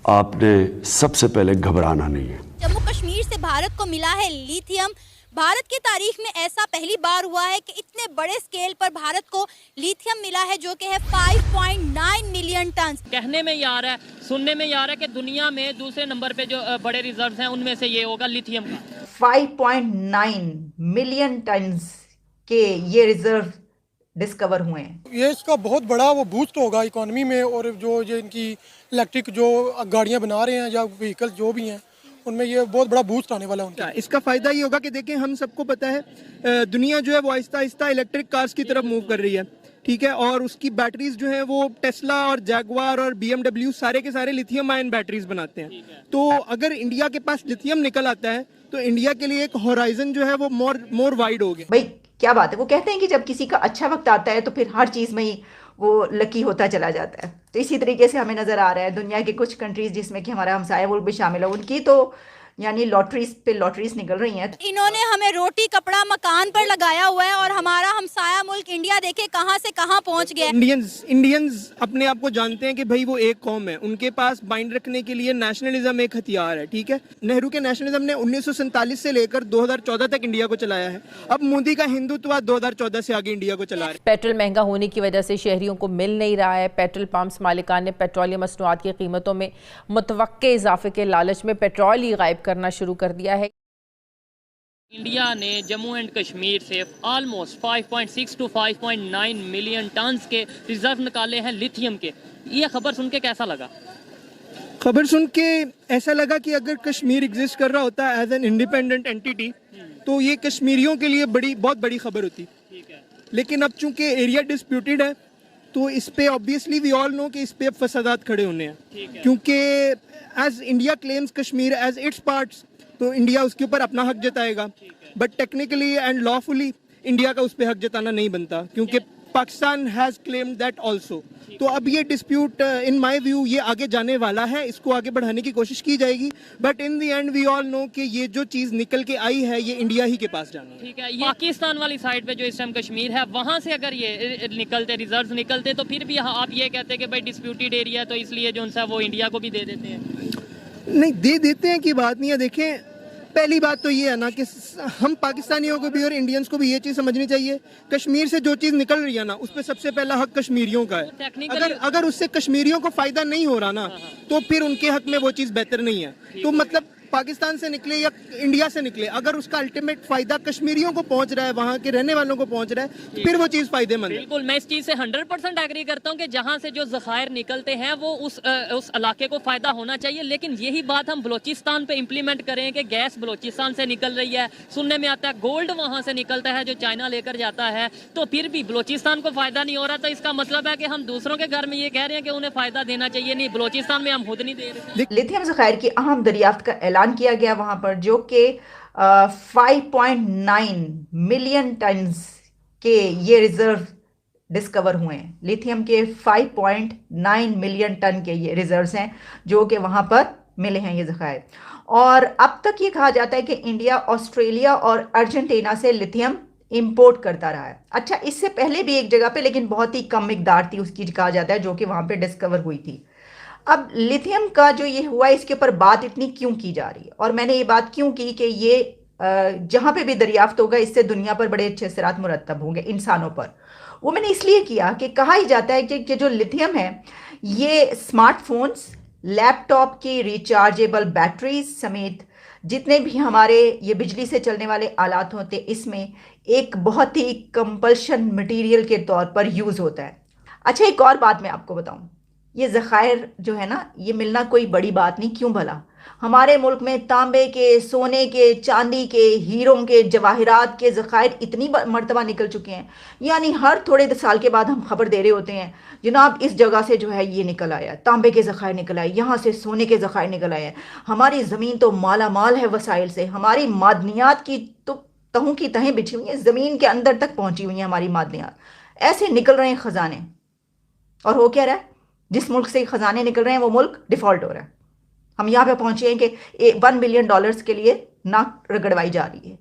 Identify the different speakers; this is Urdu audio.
Speaker 1: آپ نے سب سے پہلے گھبرانا نہیں ہے۔
Speaker 2: جموں کشمیر سے بھارت کو ملا ہے لیتھیم۔ بھارت کی تاریخ میں ایسا پہلی بار ہوا ہے کہ اتنے بڑے سکیل پر بھارت کو لیتھیم ملا ہے، جو کہ ہے 5.9 ملین ٹنز۔
Speaker 3: کہنے میں یہ آ رہا ہے، سننے میں یہ آ رہا ہے کہ دنیا میں دوسرے نمبر پہ جو بڑے ریزروز ہیں ان میں سے یہ ہوگا لیتھیم کا۔
Speaker 4: 5.9 ملین ٹنز کے یہ ریزرو ڈسکور ہوئے ہیں۔
Speaker 5: یہ اس کا بہت بڑا وہ بوسٹ ہوگا اکانومی میں، اور جو ان کی الیکٹرک جو گاڑیاں بنا رہے ہیں یا وہیکل جو بھی ہیں ان میں یہ بہت بڑا بوسٹ آنے والا ہے ان کا۔
Speaker 6: اس کا فائدہ یہ ہوگا کہ دیکھیں ہم سب کو پتہ ہے دنیا جو ہے وہ آہستہ آہستہ الیکٹرک کارز کی طرف موو کر رہی ہے، ٹھیک ہے، اور اس کی بیٹریز جو ہیں وہ ٹیسلا اور جیگوار اور بی ایم ڈبلیو سارے کے سارے لیتھیم آئن بیٹریز بناتے ہیں۔ تو اگر انڈیا کے پاس لیتھیم نکل آتا ہے تو انڈیا کے لیے ایک ہورائزن جو ہے وہ مور وائڈ ہو گیا۔
Speaker 4: بھائی کیا بات ہے، وہ کہتے ہیں کہ جب کسی کا اچھا وقت آتا ہے تو پھر ہر چیز میں ہی وہ لکی ہوتا چلا جاتا ہے۔ تو اسی طریقے سے ہمیں نظر آ رہا ہے دنیا کے کچھ کنٹریز جس میں کہ ہمارا ہمسایہ ملک بھی شامل ہے، ان کی تو یعنی لاٹریز پہ لاٹریز نکل رہی ہیں۔
Speaker 2: انہوں نے ہمیں روٹی کپڑا مکان پر لگایا ہوا ہے، اور ہمارا ہمسایہ ملک انڈیا دیکھے کہاں سے کہاں پہنچ گیا۔
Speaker 6: انڈینز اپنے آپ کو جانتے ہیں کہ بھائی وہ ایک قوم ہے، ان کے پاس بائنڈ رکھنے کے لیے نیشنلزم ایک ہتھیار ہے، ٹھیک ہے۔ نہرو کے نیشنلزم نے 1947 سے لے کر 2014 تک انڈیا کو چلایا ہے، اب مودی کا ہندوتوا 2014 سے آگے انڈیا کو چلا رہا ہے۔
Speaker 7: پیٹرول مہنگا ہونے کی وجہ سے شہریوں کو مل نہیں رہا ہے۔ پیٹرول پمپس مالکان نے پیٹرولیم مصنوعات کی قیمتوں میں متوقع اضافے کے لالچ میں پیٹرول ہی غائب کرنا شروع کر دیا ہے۔
Speaker 3: انڈیا نے جموں اینڈ کشمیر سے آلموسٹ 5.6 to 5.9 ملین ٹنز کے ریزرو نکالے ہیں لیتھیم کے۔ یہ خبر سن کے کیسا لگا؟
Speaker 6: خبر سن کے ایسا لگا کہ اگر کشمیر ایگزسٹ کر رہا ہوتا ایز این انڈیپینڈنٹ اینٹیٹی تو یہ کشمیریوں کے لیے بہت بڑی خبر ہوتی، لیکن اب چونکہ ایریا ڈسپیوٹیڈ ہے تو اس پہ آبویسلی وی آل نو کہ اس پہ اب فسادات کھڑے ہونے ہیں، کیونکہ as India claims Kashmir as its parts تو انڈیا اس کے اوپر اپنا حق جتائے گا، بٹ ٹیکنیکلی اینڈ لافلی انڈیا کا اس پہ حق جتانا نہیں بنتا، کیونکہ Pakistan has claimed that also. تو اب یہ ڈسپیوٹ ان مائی ویو یہ آگے جانے والا ہے، اس کو آگے بڑھانے کی کوشش کی جائے گی، but in the and we آل نو کہ یہ جو چیز نکل کے آئی ہے یہ انڈیا ہی کے پاس جانا ہے۔
Speaker 3: ٹھیک ہے، یہ پاکستان والی سائڈ پہ جو اس ٹائم کشمیر ہے وہاں سے اگر یہ نکلتے ریزروز نکلتے تو پھر بھی آپ یہ کہتے کہ بھائی ڈسپیوٹیڈ ایریا ہے تو اس لیے جو ہے وہ انڈیا کو بھی دے دیتے ہیں۔
Speaker 6: نہیں دے دیتے ہیں کی بات نہیں ہے۔ دیکھیں پہلی بات تو یہ ہے نا کہ ہم پاکستانیوں کو بھی اور انڈینز کو بھی یہ چیز سمجھنی چاہیے، کشمیر سے جو چیز نکل رہی ہے نا اس پہ سب سے پہلا حق کشمیریوں کا ہے۔ اگر اس سے کشمیریوں کو فائدہ نہیں ہو رہا نا تو پھر ان کے حق میں وہ چیز بہتر نہیں ہے۔ تو مطلب پاکستان سے نکلے یا انڈیا سے نکلے، اگر اس کا الٹیمیٹ فائدہ کشمیریوں کو پہنچ رہا ہے، وہاں کے رہنے والوں کو پہنچ رہا ہے، پھر وہ چیز فائدے مند ہے۔
Speaker 3: بالکل، میں اس چیز سے 100% ایگری کرتا ہوں کہ جہاں سے جو ذخائر نکلتے ہیں وہ اس علاقے کو فائدہ ہونا چاہیے، لیکن یہی بات ہم بلوچستان پہ امپلیمنٹ کریں کہ گیس بلوچستان سے نکل رہی ہے، سننے میں آتا ہے گولڈ وہاں سے نکلتا ہے جو چائنا لے کر جاتا ہے، تو پھر بھی بلوچستان کو فائدہ نہیں ہو رہا، تو اس کا مطلب ہے کہ ہم دوسروں کے گھر میں یہ کہہ رہے ہیں کہ انہیں فائدہ دینا چاہیے، نہیں بلوچستان میں ہم خود نہیں دے رہے۔
Speaker 4: لیتھیم ذخائر کی اہم دریافت کا اعلان کیا گیا وہاں پر، جو کہ 5.9 ملین ٹنز کے یہ ریزرو ڈسکور ہوئے ہیں۔ لیتھیم کے 5.9 ملین ٹن کے یہ ریزروز ہیں جو کہ وہاں پر ملے ہیں یہ ذخائر، اور اب تک یہ کہا جاتا ہے کہ انڈیا آسٹریلیا اور ارجنٹینا سے لیتھیم امپورٹ کرتا رہا ہے۔ اچھا، اس سے پہلے بھی ایک جگہ پہ لیکن بہت ہی کم مقدار تھی اس کی، کہا جاتا ہے، جو کہ وہاں پہ ڈسکور ہوئی تھی۔ اب لیتھیم کا جو یہ ہوا ہے اس کے اوپر بات اتنی کیوں کی جا رہی ہے، اور میں نے یہ بات کیوں کی کہ یہ جہاں پہ بھی دریافت ہوگا اس سے دنیا پر بڑے اچھے اثرات مرتب ہوں گے انسانوں پر۔ وہ میں نے اس لیے کیا کہ کہا ہی جاتا ہے کہ جو لیتھیم ہے یہ اسمارٹ فونز، لیپ ٹاپ کی ریچارجیبل بیٹریز سمیت جتنے بھی ہمارے یہ بجلی سے چلنے والے آلات ہوتے اس میں ایک بہت ہی کمپلشن مٹیریل کے طور پر یوز ہوتا ہے۔ اچھا، ایک اور بات میں آپ کو بتاؤں، یہ ذخائر جو ہے نا یہ ملنا کوئی بڑی بات نہیں، کیوں بھلا؟ ہمارے ملک میں تانبے کے، سونے کے، چاندی کے، ہیروں کے، جواہرات کے ذخائر اتنی مرتبہ نکل چکے ہیں، یعنی ہر تھوڑے سال کے بعد ہم خبر دے رہے ہوتے ہیں جناب اس جگہ سے جو ہے یہ نکل آیا، تانبے کے ذخائر نکل آئے، یہاں سے سونے کے ذخائر نکل آئے ہیں۔ ہماری زمین تو مالا مال ہے وسائل سے، ہماری معدنیات کی تو تہوں کی تہیں بچھی ہوئی ہیں، زمین کے اندر تک پہنچی ہوئی ہیں ہماری معدنیات، ایسے نکل رہے ہیں خزانے، اور ہو کیا رہا ہے؟ جس ملک سے خزانے نکل رہے ہیں وہ ملک ڈیفالٹ ہو رہا ہے۔ ہم یہاں پہ پہنچے ہیں کہ $1 بلین کے لیے ناک رگڑوائی جا رہی ہے۔